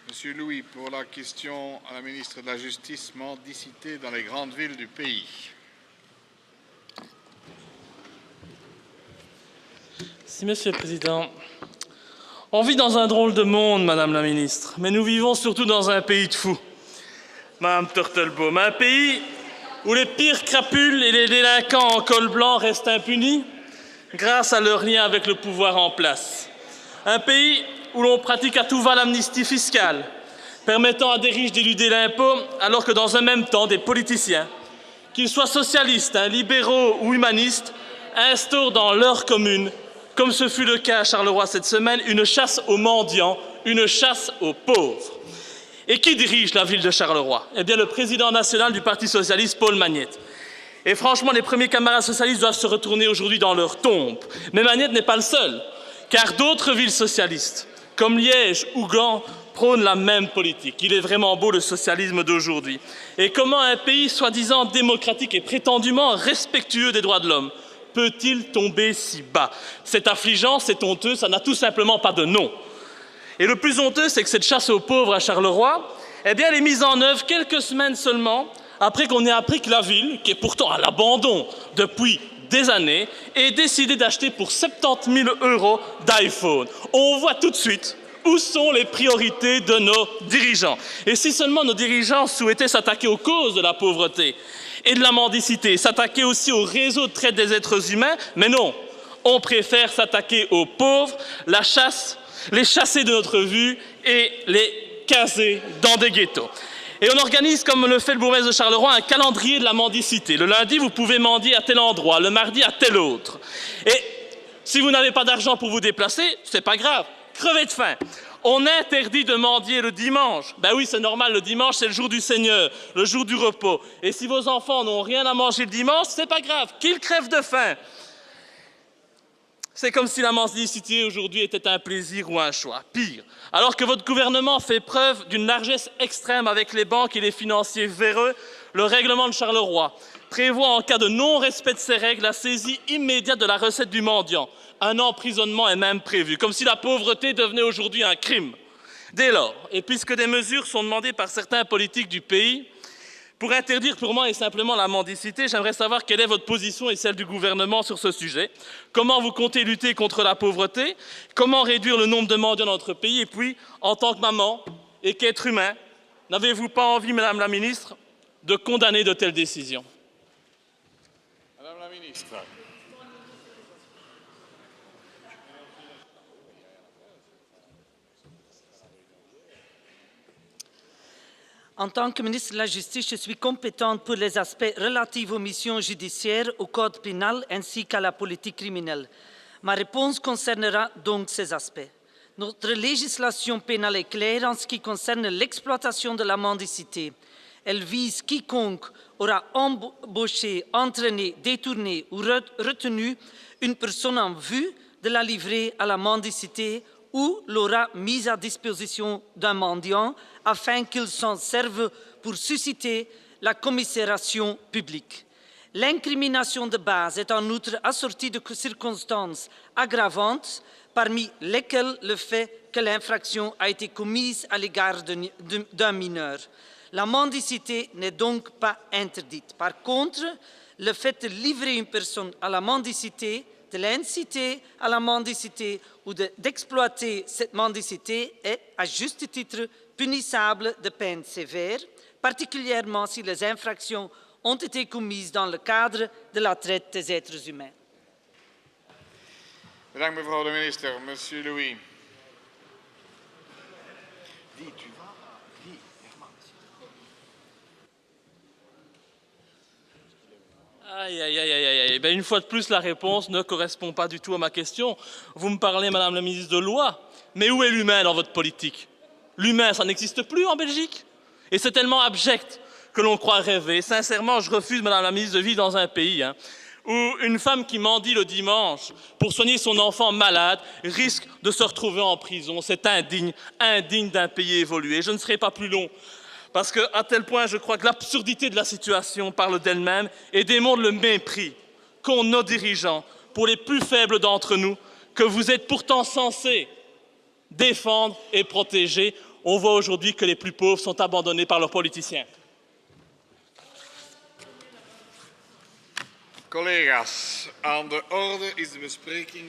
Monsieur Louis, pour la question à la ministre de la Justice, mendicité dans les grandes villes du pays. Merci, Monsieur le Président. On vit dans un drôle de monde, Madame la Ministre, mais nous vivons surtout dans un pays de fous. Madame Turtelbaum, un pays où les pires crapules et les délinquants en col blanc restent impunis grâce à leur lien avec le pouvoir en place. Un pays où l'on pratique à tout va l'amnistie fiscale, permettant à des riches d'éluder l'impôt, alors que dans un même temps, des politiciens, qu'ils soient socialistes, libéraux ou humanistes, instaurent dans leur commune, comme ce fut le cas à Charleroi cette semaine, une chasse aux mendiants, une chasse aux pauvres. Et qui dirige la ville de Charleroi? Eh bien, le président national du Parti socialiste, Paul Magnette. Et franchement, les premiers camarades socialistes doivent se retourner aujourd'hui dans leur tombe. Mais Magnette n'est pas le seul, car d'autres villes socialistes, comme Liège ou Gand, prônent la même politique. Il est vraiment beau le socialisme d'aujourd'hui. Et comment un pays soi-disant démocratique et prétendument respectueux des droits de l'homme peut-il tomber si bas? C'est affligeant, c'est honteux, ça n'a tout simplement pas de nom. Et le plus honteux, c'est que cette chasse aux pauvres à Charleroi, eh bien, elle est mise en œuvre quelques semaines seulement après qu'on ait appris que la ville, qui est pourtant à l'abandon depuis des années, ait décidé d'acheter pour 70 000 € d'iPhone. On voit tout de suite où sont les priorités de nos dirigeants. Et si seulement nos dirigeants souhaitaient s'attaquer aux causes de la pauvreté et de la mendicité, s'attaquer aussi au réseau de traite des êtres humains, mais non, on préfère s'attaquer aux pauvres, les chasser de notre vue et les caser dans des ghettos. Et on organise, comme le fait le bourgmestre de Charleroi, un calendrier de la mendicité. Le lundi, vous pouvez mendier à tel endroit, le mardi à tel autre. Et si vous n'avez pas d'argent pour vous déplacer, c'est pas grave, crevez de faim. On interdit de mendier le dimanche. Ben oui, c'est normal, le dimanche, c'est le jour du Seigneur, le jour du repos. Et si vos enfants n'ont rien à manger le dimanche, c'est pas grave, qu'ils crèvent de faim. C'est comme si la mendicité aujourd'hui était un plaisir ou un choix. Pire, alors que votre gouvernement fait preuve d'une largesse extrême avec les banques et les financiers véreux, le règlement de Charleroi prévoit en cas de non-respect de ces règles la saisie immédiate de la recette du mendiant. Un emprisonnement est même prévu, comme si la pauvreté devenait aujourd'hui un crime. Dès lors, et puisque des mesures sont demandées par certains politiques du pays, pour interdire purement et simplement la mendicité, j'aimerais savoir quelle est votre position et celle du gouvernement sur ce sujet. Comment vous comptez lutter contre la pauvreté? Comment réduire le nombre de mendiants dans notre pays? Et puis, en tant que maman et qu'être humain, n'avez-vous pas envie, Madame la Ministre, de condamner de telles décisions? Madame la Ministre. En tant que ministre de la Justice, je suis compétente pour les aspects relatifs aux missions judiciaires, au code pénal ainsi qu'à la politique criminelle. Ma réponse concernera donc ces aspects. Notre législation pénale est claire en ce qui concerne l'exploitation de la mendicité. Elle vise quiconque aura embauché, entraîné, détourné ou retenu une personne en vue de la livrer à la mendicité ou l'aura mise à disposition d'un mendiant afin qu'il s'en serve pour susciter la commisération publique. L'incrimination de base est en outre assortie de circonstances aggravantes, parmi lesquelles le fait que l'infraction a été commise à l'égard d'un mineur. La mendicité n'est donc pas interdite. Par contre, le fait de livrer une personne à la mendicité, de l'inciter à la mendicité ou d'exploiter cette mendicité est, à juste titre, punissable de peines sévères, particulièrement si les infractions ont été commises dans le cadre de la traite des êtres humains. Bedankt mevrouw de minister. Monsieur Louis. Aïe, aïe, aïe, aïe, aïe. Ben, une fois de plus, la réponse ne correspond pas du tout à ma question. Vous me parlez, Madame la ministre, de loi, mais où est l'humain dans votre politique? L'humain, ça n'existe plus en Belgique. Et c'est tellement abject que l'on croit rêver. Sincèrement, je refuse, Madame la ministre, de vivre dans un pays où une femme qui mendie le dimanche pour soigner son enfant malade risque de se retrouver en prison. C'est indigne, indigne d'un pays évolué. Je ne serai pas plus long. Parce qu'à tel point, je crois que l'absurdité de la situation parle d'elle-même et démontre le mépris qu'ont nos dirigeants pour les plus faibles d'entre nous, que vous êtes pourtant censés défendre et protéger. on voit aujourd'hui que les plus pauvres sont abandonnés par leurs politiciens. Collega's, aan de orde is de bespreking